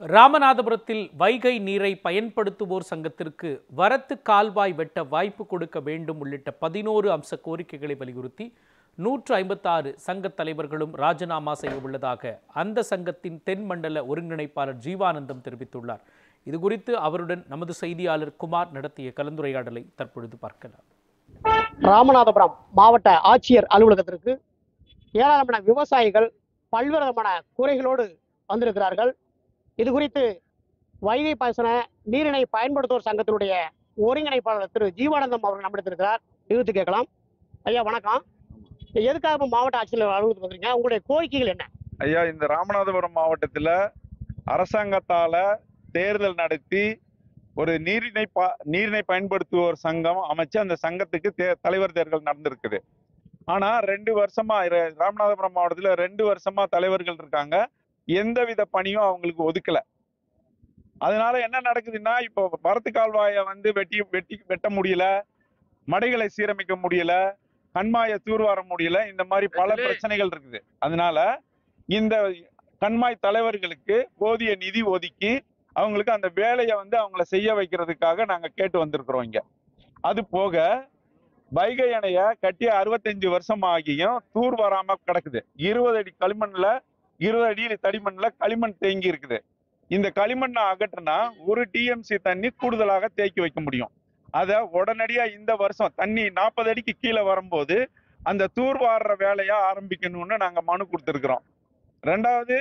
ராமநாதபுரத்தில் வைகை நீரை பயன்படுத்துவோர் சங்கத்திற்கு வரத்து கால்வாய் வெட்ட வாய்ப்பு கொடுக்க வேண்டும் உள்ளிட்ட 11 அம்ச கோரிக்கைகளை வலியுறுத்தி 156 சங்க தலைவர்களும் ராஜினாமா செய்ய உள்ளதாக அந்த சங்கத்தின் தென்மண்டல ஒருங்கிணைப்பாளர் ஜீவானந்தம் தெரிவித்துள்ளார். இதுகுறித்து அவருடன் நமது செய்தியாளர் குமார் நடத்திய கலந்துரையாடலை தற்பொழுது பார்க்கலாம். ராமநாதபுரம் மாவட்ட ஆட்சியர் அலுவலகத்திற்கு ஏராளமான விவசாயிகள் பல்வேறு விதமான குறைகளோடு வந்திருக்கிறார்கள். இது குறித்து வைகை பாசன நீரினை பயன்படுத்துவோர் சங்கத்தினுடைய ஒருங்கிணைப்பாளர் திரு ஜீவானந்தம் அவர்கள் நம்மிடத்திருக்கிறார். நிறுத்தி கேட்கலாம். ஐயா வணக்கம். எதுக்காக மாவட்ட ஆட்சியர் அலுவலகத்துக்கு வந்துருங்க? உங்களுடைய கோரிக்கைகள் என்ன? ஐயா, இந்த ராமநாதபுரம் மாவட்டத்தில் அரசாங்கத்தால தேர்தல் நடத்தி ஒரு நீரினை பயன்படுத்துவோர் சங்கம் அமைச்சு அந்த சங்கத்துக்கு தலைவர் தேர்தல் நடந்திருக்குது. ஆனா 2 வருஷமா ராமநாதபுரம் மாவட்டத்தில் 2 வருஷமா தலைவர்கள் இருக்காங்க. எந்தவித பணியும் அவங்களுக்கு ஒதுக்கல. அதனால என்ன நடக்குதுன்னா, இப்போ வரத்து கால்வாயை வெட்ட முடியல, மடைகளை சீரமைக்க முடியல, கண்மாயை தூர்வார முடியல, இந்த மாதிரி பல பிரச்சனைகள் இருக்குது. அதனால இந்த கண்மாய் தலைவர்களுக்கு போதிய நிதி ஒதுக்கி அவங்களுக்கு அந்த வேலையை அவங்கள செய்ய வைக்கிறதுக்காக நாங்க கேட்டு வந்திருக்கிறோம். இங்க அது போக வைகை அணைய கட்டி 65 வருஷம் ஆகியும் தூர் வராம கிடக்குது. 20 அடி களிமண்ல 20 அடி தடிமண்ல களிமண் தேங்கி இருக்குது. இந்த களிமண்ணை அகற்றினா 1 டிஎம்சி தண்ணி கூடுதலாக தேக்கி வைக்க முடியும். அதை உடனடியா இந்த வருஷம் தண்ணி 40 அடிக்கு கீழே வரும்போது அந்த தூர்வாடுற வேலையா ஆரம்பிக்கணும்னு நாங்க மனு கொடுத்திருக்கிறோம். 2வது,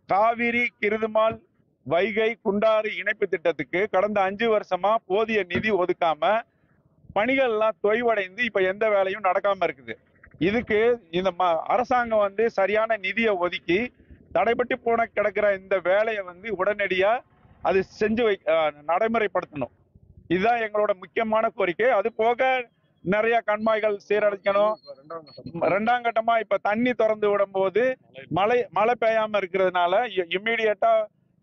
காவிரி கிருதுமால் வைகை குண்டாறு இணைப்பு திட்டத்துக்கு கடந்த 5 வருஷமா போதிய நிதி ஒதுக்காம பணிகள் எல்லாம் தொய்வடைந்து இப்ப எந்த வேலையும் நடக்காம இருக்குது. இதுக்கு இந்த அரசாங்கம் சரியான நிதியை ஒதுக்கி தடைபட்டு போன கிடக்கிற இந்த வேலையை உடனடியா அது செஞ்சு நடைமுறைப்படுத்தணும். இதுதான் எங்களோட முக்கியமான கோரிக்கை. அது போக நிறைய கண்மாய்கள் சீரழிக்கணும். 2ஆம் கட்டமா இப்ப தண்ணி திறந்து விடும் போது மழை பெய்யாம இருக்கிறதுனால இம்மீடியட்டா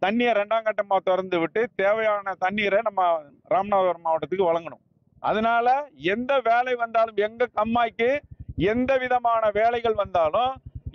தண்ணியை 2ஆம் கட்டமா திறந்து விட்டு தேவையான தண்ணீரை நம்ம ராமநாதபுரம் மாவட்டத்துக்கு வழங்கணும். அதனால எந்த வேலை வந்தாலும், எங்க கம்மாய்க்கு எந்த விதமான வேலைகள் வந்தாலும்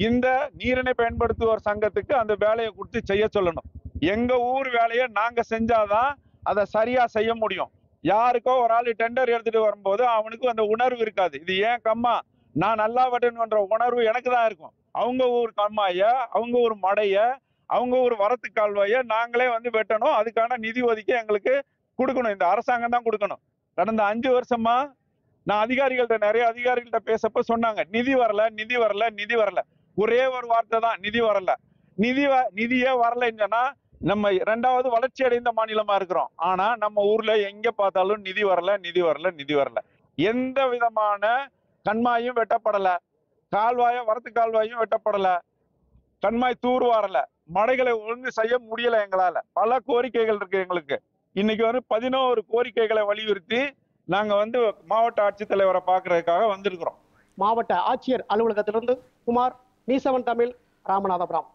இந்த நீரினை பயன்படுத்துவோர் சங்கத்துக்கு அந்த வேலையை கொடுத்து செய்ய சொல்லணும். எங்க ஊர் வேலையை நாங்க செஞ்சாதான் அதை சரியா செய்ய முடியும். யாருக்கோ ஒரு ஆள் டெண்டர் எடுத்துட்டு வரும்போது அவனுக்கு அந்த உணர்வு இருக்காது. இது ஏன் கம்மா, நான் நல்லா வெட்டணுன்ற உணர்வு எனக்கு தான் இருக்கும். அவங்க ஊர் கம்மாய, அவங்க ஊர் மடைய, அவங்க ஊர் வரத்து கால்வாய நாங்களே வெட்டணும். அதுக்கான நிதி ஒதுக்கி எங்களுக்கு கொடுக்கணும். இந்த அரசாங்கம் தான் கொடுக்கணும். கடந்த 5 வருஷமா நான் நிறைய அதிகாரிகள்கிட்ட பேசப்ப சொன்னாங்க, நிதி வரல, நிதி வரல, நிதி வரல. ஒரே ஒரு வார்த்தை தான், நிதி வரல. நிதியே வரலைன்னு சொன்னா நம்ம 2வது வளர்ச்சி அடைந்த மாநிலமா இருக்கிறோம். ஆனா நம்ம ஊர்ல எங்க பார்த்தாலும் நிதி வரல, நிதி வரல, நிதி வரல. எந்த விதமான கண்மாயும் வெட்டப்படல, வரத்து கால்வாயும் வெட்டப்படல, கண்மாய் தூர் வரல, மடைகளை ஒழுங்கு செய்ய முடியல. எங்களால பல கோரிக்கைகள் இருக்கு. எங்களுக்கு இன்னைக்கு 11 கோரிக்கைகளை வலியுறுத்தி நாங்க மாவட்ட ஆட்சித்தலைவரை பார்க்கறதுக்காக வந்திருக்கிறோம். மாவட்ட ஆட்சியர் அலுவலகத்திலிருந்து குமார், நீசவன் தமிழ், ராமநாதபுரம்.